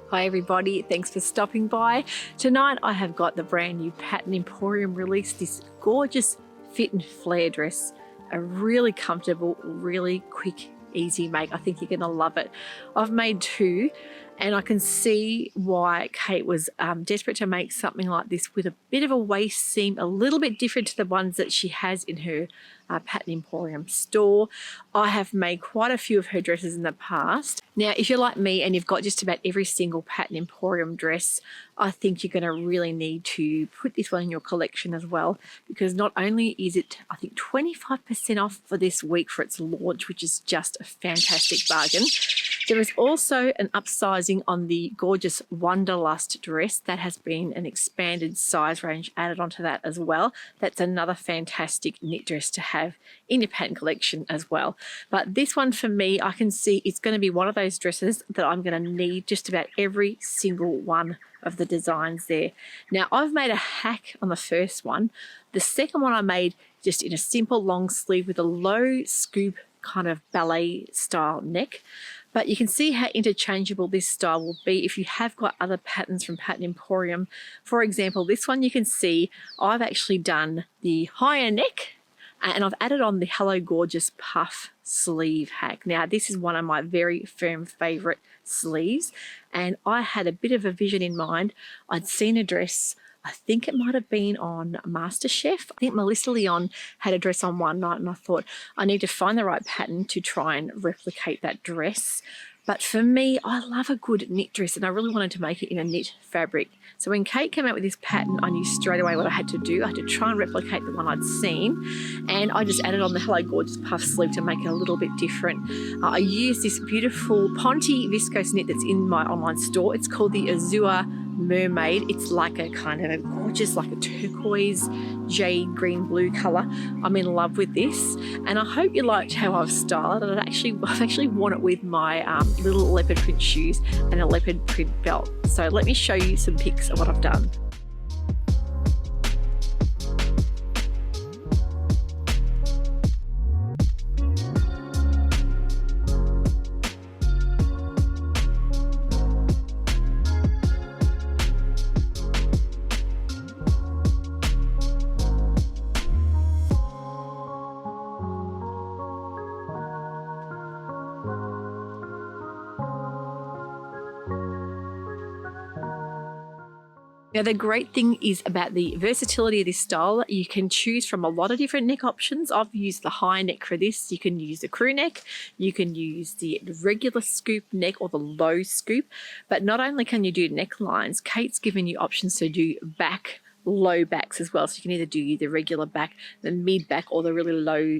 Hi everybody, thanks for stopping by. Tonight I have got the brand new Pattern Emporium release, this gorgeous fit and flare dress. A really comfortable, really quick, easy make. I think you're going to love it. I've made two and I can see why Kate was desperate to make something like this with a bit of a waist seam, a little bit different to the ones that she has in her Pattern Emporium store. I have made quite a few of her dresses in the past. Now, if you're like me and you've got just about every single Pattern Emporium dress, I think you're going to really need to put this one in your collection as well, because not only is it, I think, 25% off for this week for its launch, which is just a fantastic bargain. There is also an upsizing on the gorgeous Wanderlust dress. That has been an expanded size range added onto that as well. That's another fantastic knit dress to have in your pattern collection as well. But this one for me, I can see it's going to be one of those dresses that I'm going to need just about every single one of the designs there. Now, I've made a hack on the first one. The second one I made just in a simple long sleeve with a low scoop kind of ballet style neck. But you can see how interchangeable this style will be if you have got other patterns from Pattern Emporium. For example, this one you can see I've actually done the higher neck and I've added on the Hello Gorgeous puff sleeve hack. Now, this is one of my very firm favorite sleeves, and I had a bit of a vision in mind. I'd seen a dress, I think it might have been on MasterChef. I think Melissa Leon had a dress on one night and I thought I need to find the right pattern to try and replicate that dress. But for me, I love a good knit dress and I really wanted to make it in a knit fabric. So when Kate came out with this pattern, I knew straight away what I had to do. I had to try and replicate the one I'd seen, and I just added on the Hello Gorgeous puff sleeve to make it a little bit different. I used this beautiful Ponte viscose knit that's in my online store. It's called the Azure Mermaid. It's like a kind of a gorgeous, like a turquoise jade green blue color. I'm in love with this, and I hope you liked how I've styled it. I've actually worn it with my little leopard print shoes and a leopard print belt. So let me show you some pics of what I've done. Now, the great thing is about the versatility of this style. You can choose from a lot of different neck options. I've used the high neck for this. You can use the crew neck, you can use the regular scoop neck or the low scoop. But not only can you do necklines, Kate's given you options to do back, low backs as well. So you can either do the regular back, the mid back, or the really low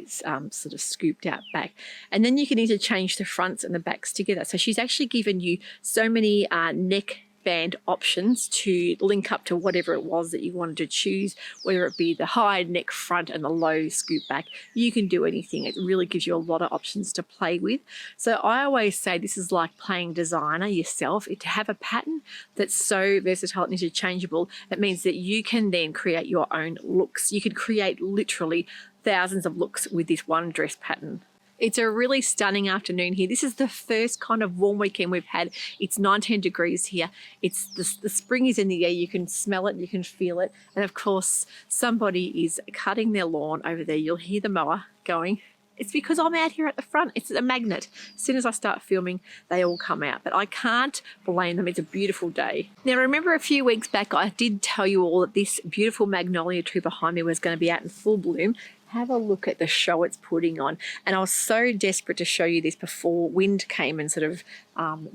sort of scooped out back. And then you can interchange the fronts and the backs together. So she's actually given you so many neck band options to link up to whatever it was that you wanted to choose, whether it be the high neck front and the low scoop back. You can do anything. It really gives you a lot of options to play with. So I always say this is like playing designer yourself. To have a pattern that's so versatile and interchangeable, it means that you can then create your own looks. You could create literally thousands of looks with this one dress pattern. It's a really stunning afternoon here. This is the first kind of warm weekend we've had. It's 19 degrees here. It's the spring is in the air. You can smell it, you can feel it. And of course, somebody is cutting their lawn over there. You'll hear the mower going. It's because I'm out here at the front. It's a magnet. As soon as I start filming, they all come out. But I can't blame them. It's a beautiful day. Now, remember a few weeks back, I did tell you all that this beautiful magnolia tree behind me was going to be out in full bloom. Have a look at the show it's putting on. And I was so desperate to show you this before wind came and sort of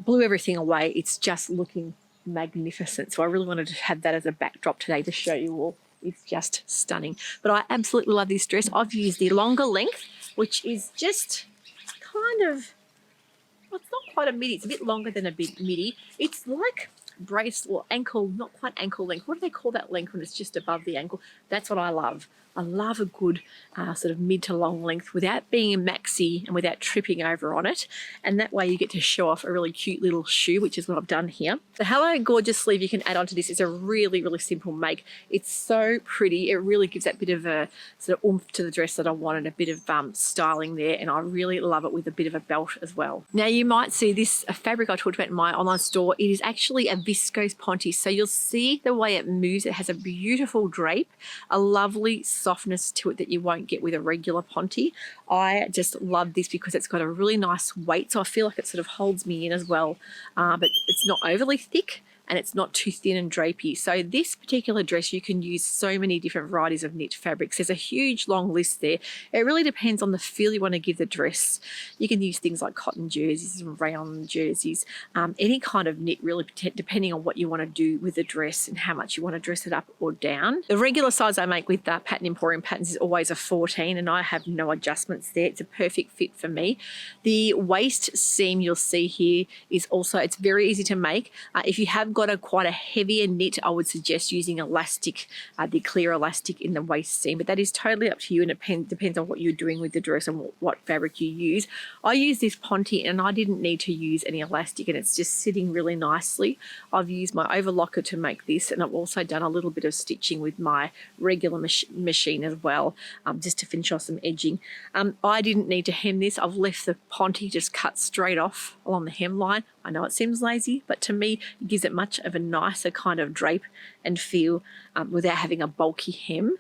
blew everything away. It's just looking magnificent. So I really wanted to have that as a backdrop today to show you all. It's just stunning. But I absolutely love this dress. I've used the longer length, which is just kind of, well, it's not quite a midi. It's a bit longer than a midi. It's like brace or ankle, not quite ankle length. What do they call that length when it's just above the ankle? That's what I love. I love a good sort of mid to long length without being a maxi and without tripping over on it. And that way you get to show off a really cute little shoe, which is what I've done here. The Hello Gorgeous sleeve you can add onto this is a really, really simple make. It's so pretty. It really gives that bit of a sort of oomph to the dress that I wanted, a bit of styling there. And I really love it with a bit of a belt as well. Now you might see this fabric I talked about in my online store. It is actually a viscose ponte. So you'll see the way it moves. It has a beautiful drape, a lovely softness to it that you won't get with a regular ponte. I just love this because it's got a really nice weight. So I feel like it sort of holds me in as well, but it's not overly thick and it's not too thin and drapey. So this particular dress, you can use so many different varieties of knit fabrics. There's a huge long list there. It really depends on the feel you want to give the dress. You can use things like cotton jerseys and rayon jerseys, any kind of knit really, depending on what you want to do with the dress and how much you want to dress it up or down. The regular size I make with Pattern Emporium patterns is always a 14 and I have no adjustments there. It's a perfect fit for me. The waist seam you'll see here is also, it's very easy to make. If you have got quite a heavier knit, I would suggest using elastic, the clear elastic in the waist seam, but that is totally up to you and it depends on what you're doing with the dress and what fabric you use. I use this ponte and I didn't need to use any elastic and it's just sitting really nicely. I've used my overlocker to make this and I've also done a little bit of stitching with my regular machine as well, just to finish off some edging. I didn't need to hem this. I've left the ponte just cut straight off along the hemline. I know it seems lazy, but to me it gives it much of a nicer kind of drape and feel without having a bulky hem.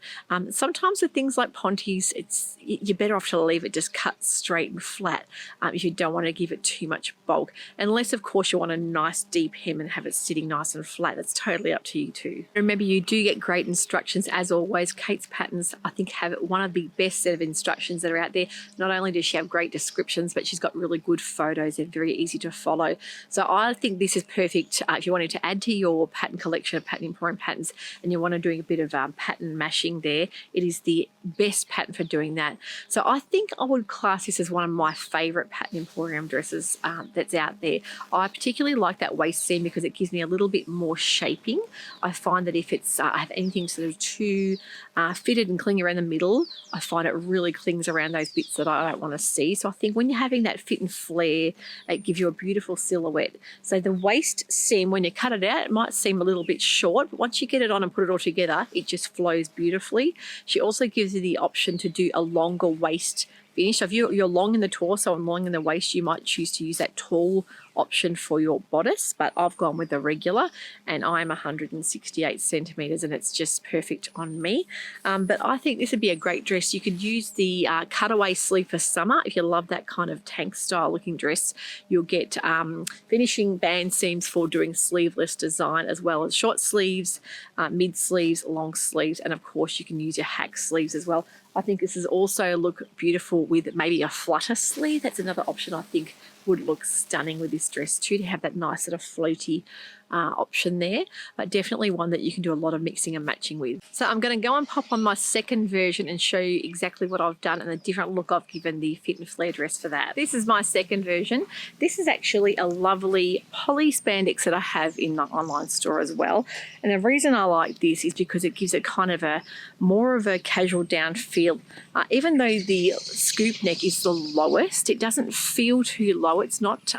Sometimes with things like pontes, you're better off to leave it just cut straight and flat if you don't want to give it too much bulk. Unless, of course, you want a nice deep hem and have it sitting nice and flat. That's totally up to you too. Remember, you do get great instructions. As always, Kate's Patterns, I think, have one of the best set of instructions that are out there. Not only does she have great descriptions, but she's got really good photos. They're very easy to follow. So I think this is perfect if you wanted to add to your pattern collection of Pattern Emporium patterns and you want to do a bit of pattern mashing there. It is the best pattern for doing that. So I think I would class this as one of my favorite Pattern Emporium dresses that's out there. I particularly like that waist seam because it gives me a little bit more shaping. I find that if it's I have anything sort of too fitted and clingy around the middle, I find it really clings around those bits that I don't want to see. So I think when you're having that fit and flare, it gives you a beautiful silhouette. So the waist seam, when you cut it out, it might seem a little bit short, but once you get it on and put it all together, it just flows beautifully. She also gives you the option to do a longer waist finish. So if you're long in the torso and long in the waist, you might choose to use that tall option for your bodice, but I've gone with the regular and I'm 168 centimeters and it's just perfect on me. But I think this would be a great dress. You could use the cutaway sleeve for summer. If you love that kind of tank style looking dress, you'll get finishing band seams for doing sleeveless design, as well as short sleeves, mid sleeves, long sleeves, and of course you can use your hack sleeves as well. I think this is also look beautiful with maybe a flutter sleeve. That's another option I think would look stunning with this dress too, to have that nice sort of floaty option there, but definitely one that you can do a lot of mixing and matching with. So I'm going to go and pop on my second version and show you exactly what I've done and the different look I've given the fit and flare dress for that. This is my second version. This is actually a lovely poly spandex that I have in the online store as well, and the reason I like this is because it gives it kind of a more of a casual down feel. Even though the scoop neck is the lowest, it doesn't feel too low. It's not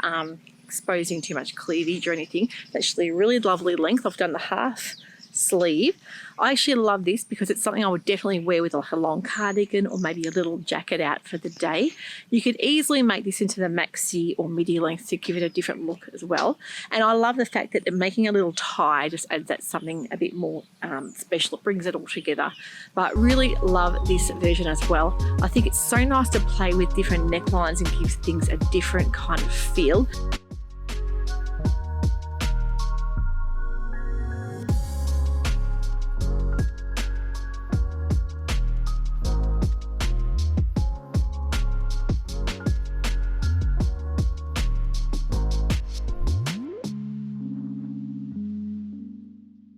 exposing too much cleavage or anything. It's actually a really lovely length. I've done the half sleeve. I actually love this because it's something I would definitely wear with like a long cardigan or maybe a little jacket out for the day. You could easily make this into the maxi or midi length to give it a different look as well. And I love the fact that making a little tie just adds that something a bit more special. It brings it all together. But really love this version as well. I think it's so nice to play with different necklines and gives things a different kind of feel.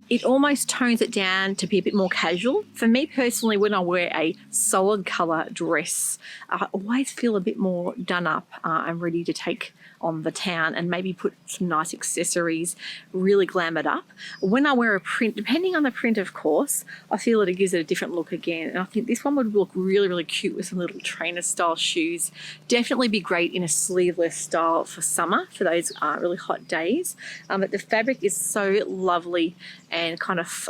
It almost tones it down to be a bit more casual. For me personally, when I wear a solid colour dress, I always feel a bit more done up and ready to take on the town and maybe put some nice accessories, really glam it up. When I wear a print, depending on the print of course, I feel that it gives it a different look again. And I think this one would look really, really cute with some little trainer style shoes. Definitely be great in a sleeveless style for summer, for those really hot days. But the fabric is so lovely and kind of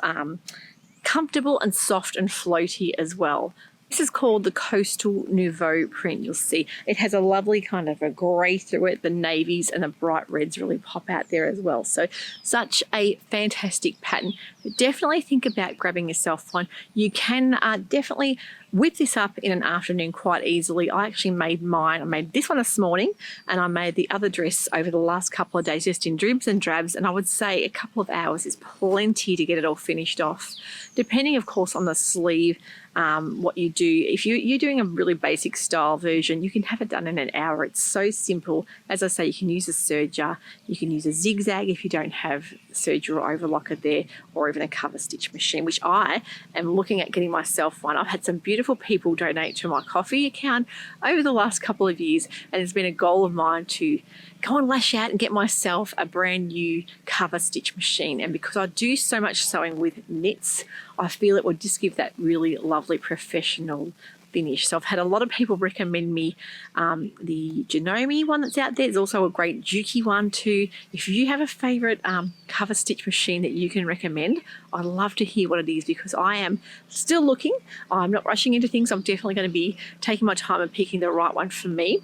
comfortable and soft and floaty as well. This is called the Coastal Nouveau print. You'll see it has a lovely kind of a grey through it. The navies and the bright reds really pop out there as well. So such a fantastic pattern. But definitely think about grabbing yourself one. You can definitely whip this up in an afternoon quite easily. I actually made mine. I made this one this morning and I made the other dress over the last couple of days just in dribs and drabs, and I would say a couple of hours is plenty to get it all finished off, depending of course on the sleeve. What you do, if you're doing a really basic style version, you can have it done in an hour. It's so simple. As I say, you can use a serger, you can use a zigzag if you don't have serger or overlocker there, or even a cover stitch machine, which I am looking at getting myself one. I've had some beautiful people donate to my coffee account over the last couple of years, and it's been a goal of mine to go and lash out and get myself a brand new cover stitch machine. And because I do so much sewing with knits, I feel it would just give that really lovely professional finish. So I've had a lot of people recommend me the Janome one that's out there. There's also a great Juki one too. If you have a favorite cover stitch machine that you can recommend, I'd love to hear what it is, because I am still looking. I'm not rushing into things. I'm definitely going to be taking my time and picking the right one for me.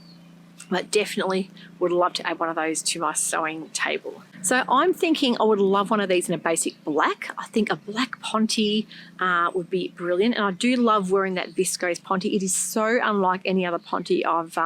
But definitely would love to add one of those to my sewing table. So I'm thinking I would love one of these in a basic black. I think a black ponte would be brilliant. And I do love wearing that viscose ponte. It is so unlike any other ponte I've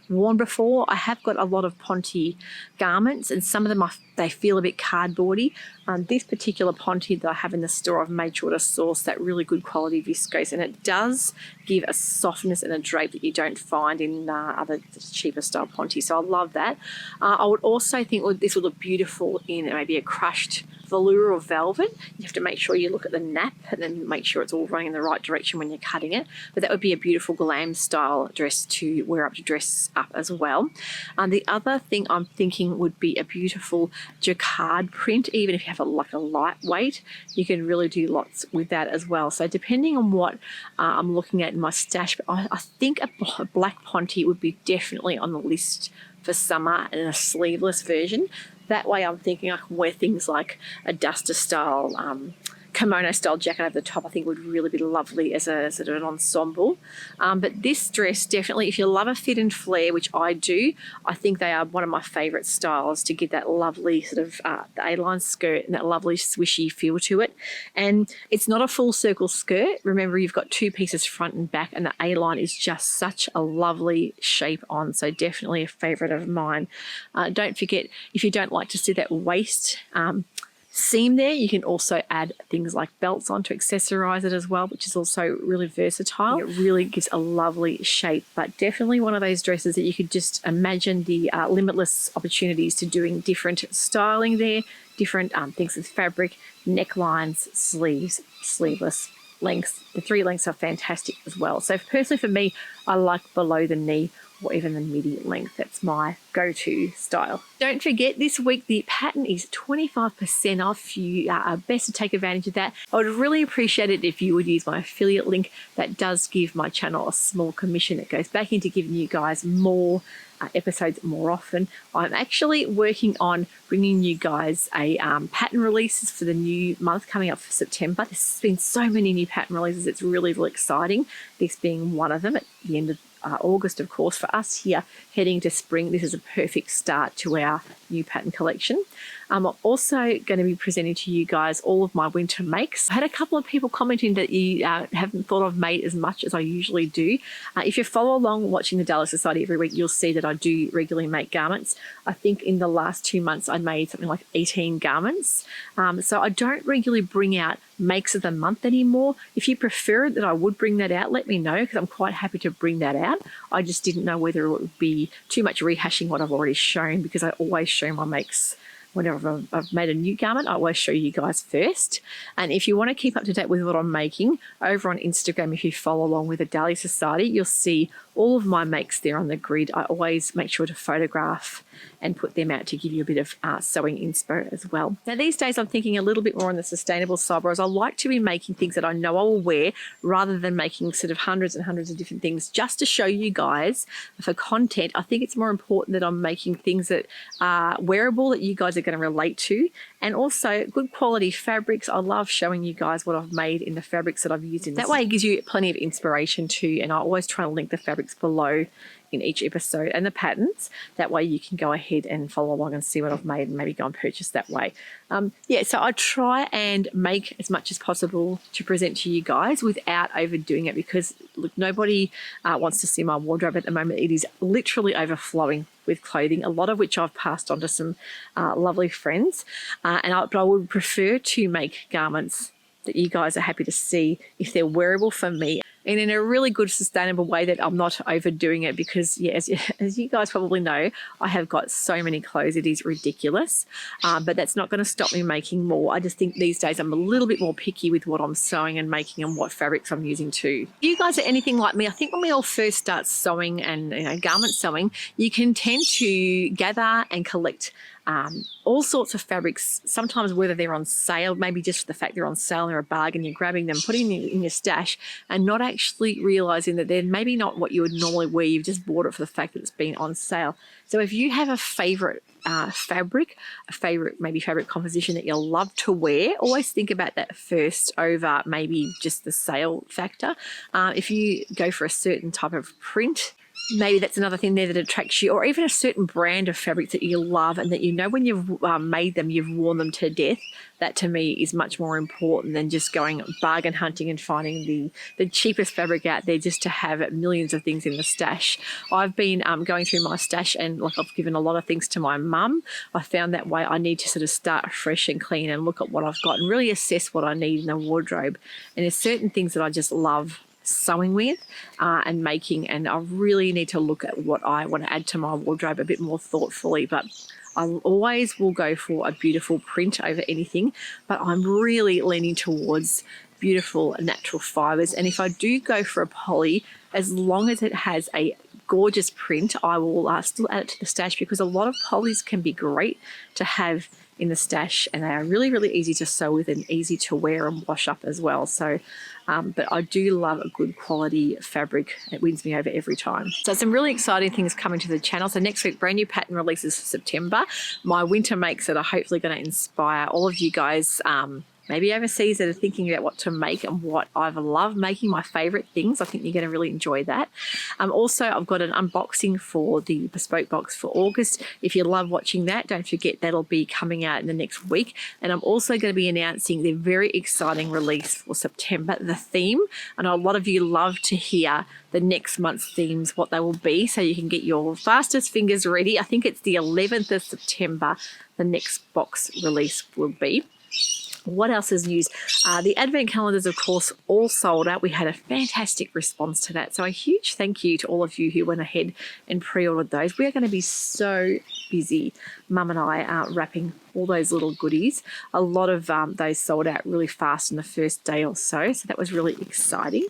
worn before. I have got a lot of ponte garments, and some of them they feel a bit cardboardy. This particular ponte that I have in the store, I've made sure to source that really good quality viscose, and it does give a softness and a drape that you don't find in other cheaper style ponte. So I love that. I would also think this would look beautiful in maybe a crushed velour or velvet. You have to make sure you look at the nap and then make sure it's all running in the right direction when you're cutting it. But that would be a beautiful glam style dress to wear up, to dress up as well. The other thing I'm thinking would be a beautiful jacquard print. Even if you have a lightweight, you can really do lots with that as well. So depending on what I'm looking at in my stash, but I think a black ponte would be definitely on the list for summer in a sleeveless version. That way I'm thinking I can wear things like a duster style, kimono style jacket over the top. I think would really be lovely as a sort of an ensemble. But this dress, definitely, if you love a fit and flare, which I do, I think they are one of my favourite styles to get that lovely sort of the A-line skirt and that lovely swishy feel to it. And it's not a full circle skirt. Remember, you've got two pieces front and back, and the A-line is just such a lovely shape on. So definitely a favourite of mine. Don't forget, if you don't like to see that waist seam there, you can also add things like belts on to accessorize it as well, which is also really versatile. It really gives a lovely shape, but definitely one of those dresses that you could just imagine the limitless opportunities to doing different styling there, different things with fabric, necklines, sleeves, sleeveless, lengths. The 3 lengths are fantastic as well. So personally for me, I like below the knee or even the midi length. That's my go-to style. Don't forget, this week the pattern is 25% off. You are best to take advantage of that. I would really appreciate it if you would use my affiliate link. That does give my channel a small commission. It goes back into giving you guys more episodes more often. I'm actually working on bringing you guys a pattern releases for the new month coming up for September. There's been so many new pattern releases. It's really, really exciting. This being one of them at the end of August, of course. For us here heading to spring, this is a perfect start to our new pattern collection. I'm also going to be presenting to you guys all of my winter makes. I had a couple of people commenting that you haven't thought I've made as much as I usually do. If you follow along watching the Daily Society every week, you'll see that I do regularly make garments. I think in the last 2 months I made something like 18 garments. So I don't regularly bring out makes of the month anymore. If you prefer that I would bring that out, let me know, because I'm quite happy to bring that out. I just didn't know whether it would be too much rehashing what I've already shown, because I always show my makes. Whenever I've made a new garment, I always show you guys first. And if you want to keep up to date with what I'm making, over on Instagram, if you follow along with the Daily Society, you'll see all of my makes there on the grid. I always make sure to photograph and put them out to give you a bit of sewing inspo as well. Now these days I'm thinking a little bit more on the sustainable side, whereas I like to be making things that I know I will wear rather than making sort of hundreds and hundreds of different things just to show you guys for content. I think it's more important that I'm making things that are wearable, that you guys are going to relate to, and also good quality fabrics. I love showing you guys what I've made in the fabrics that I've used in this. That way it gives you plenty of inspiration too, and I always try to link the fabrics below in each episode and the patterns. That way you can go ahead and follow along and see what I've made and maybe go and purchase that way. Yeah, so I try and make as much as possible to present to you guys without overdoing it, because look, nobody wants to see my wardrobe at the moment. It is literally overflowing with clothing, a lot of which I've passed on to some lovely friends, but I would prefer to make garments that you guys are happy to see if they're wearable for me, and in a really good sustainable way that I'm not overdoing it, because yeah, as you guys probably know, I have got so many clothes, it is ridiculous, but that's not going to stop me making more. I just think these days I'm a little bit more picky with what I'm sewing and making and what fabrics I'm using too. If you guys are anything like me, I think when we all first start sewing and garment sewing, you can tend to gather and collect all sorts of fabrics, sometimes whether they're on sale, maybe just the fact they're on sale, they're a bargain, you're grabbing them, putting them in your stash and not actually realizing that they're maybe not what you would normally wear. You've just bought it for the fact that it's been on sale. So if you have a favorite fabric, a favorite maybe fabric composition that you love to wear, always think about that first over maybe just the sale factor. If you go for a certain type of print, maybe that's another thing there that attracts you, or even a certain brand of fabric that you love and that you know when you've made them, you've worn them to death. That to me is much more important than just going bargain hunting and finding the cheapest fabric out there just to have millions of things in the stash. I've been going through my stash, and like I've given a lot of things to my mum. I found that way I need to sort of start fresh and clean and look at what I've got and really assess what I need in the wardrobe. And there's certain things that I just love sewing with and making, and I really need to look at what I want to add to my wardrobe a bit more thoughtfully. But I always will go for a beautiful print over anything, but I'm really leaning towards beautiful natural fibers. And if I do go for a poly, as long as it has a gorgeous print, I will still add it to the stash, because a lot of polys can be great to have in the stash, and they are really, really easy to sew with and easy to wear and wash up as well. So but I do love a good quality fabric. It wins me over every time. So some really exciting things coming to the channel. So next week, brand new pattern releases for September. My winter makes that are hopefully going to inspire all of you guys maybe overseas that are thinking about what to make and what I've loved making, my favorite things. I think you're going to really enjoy that. Also, I've got an unboxing for the bespoke box for August. If you love watching that, don't forget that'll be coming out in the next week. And I'm also going to be announcing the very exciting release for September, the theme. I know a lot of you love to hear the next month's themes, what they will be, so you can get your fastest fingers ready. I think it's the 11th of September the next box release will be. What else is news? The advent calendars, of course, all sold out. We had a fantastic response to that. So a huge thank you to all of you who went ahead and pre-ordered those. We are going to be so busy, Mum and I, wrapping all those little goodies. A lot of those sold out really fast in the first day or so. So that was really exciting.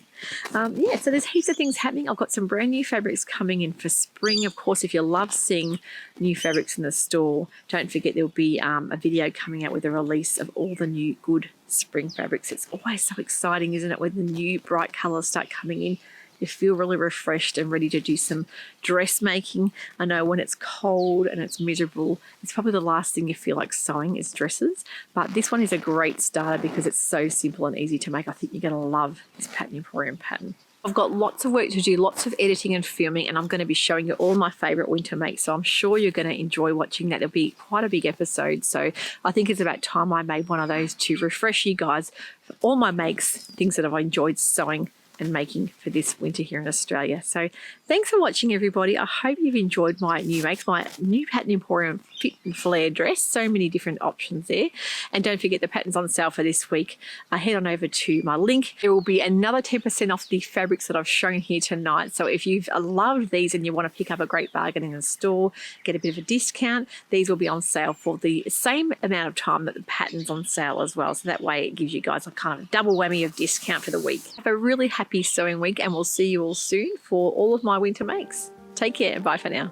Yeah, so there's heaps of things happening. I've got some brand new fabrics coming in for spring. Of course, if you love seeing new fabrics in the store, don't forget there'll be a video coming out with a release of all the new good spring fabrics. It's always so exciting, isn't it, when the new bright colours start coming in. You feel really refreshed and ready to do some dressmaking. I know when it's cold and it's miserable, it's probably the last thing you feel like sewing is dresses. But this one is a great starter because it's so simple and easy to make. I think you're going to love this Pattern Emporium pattern. I've got lots of work to do, lots of editing and filming, and I'm going to be showing you all my favourite winter makes. So I'm sure you're going to enjoy watching that. It'll be quite a big episode. So I think it's about time I made one of those to refresh you guys for all my makes, things that I've enjoyed sewing and making for this winter here in Australia. So thanks for watching, everybody. I hope you've enjoyed my new makes, my new Pattern Emporium fit and flare dress. So many different options there. And don't forget the patterns on sale for this week. Head on over to my link. There will be another 10% off the fabrics that I've shown here tonight. So if you've loved these and you want to pick up a great bargain in the store, get a bit of a discount, these will be on sale for the same amount of time that the pattern's on sale as well. So that way it gives you guys a kind of double whammy of discount for the week. Have a really happy sewing week, and we'll see you all soon for all of my winter makes. Take care and bye for now.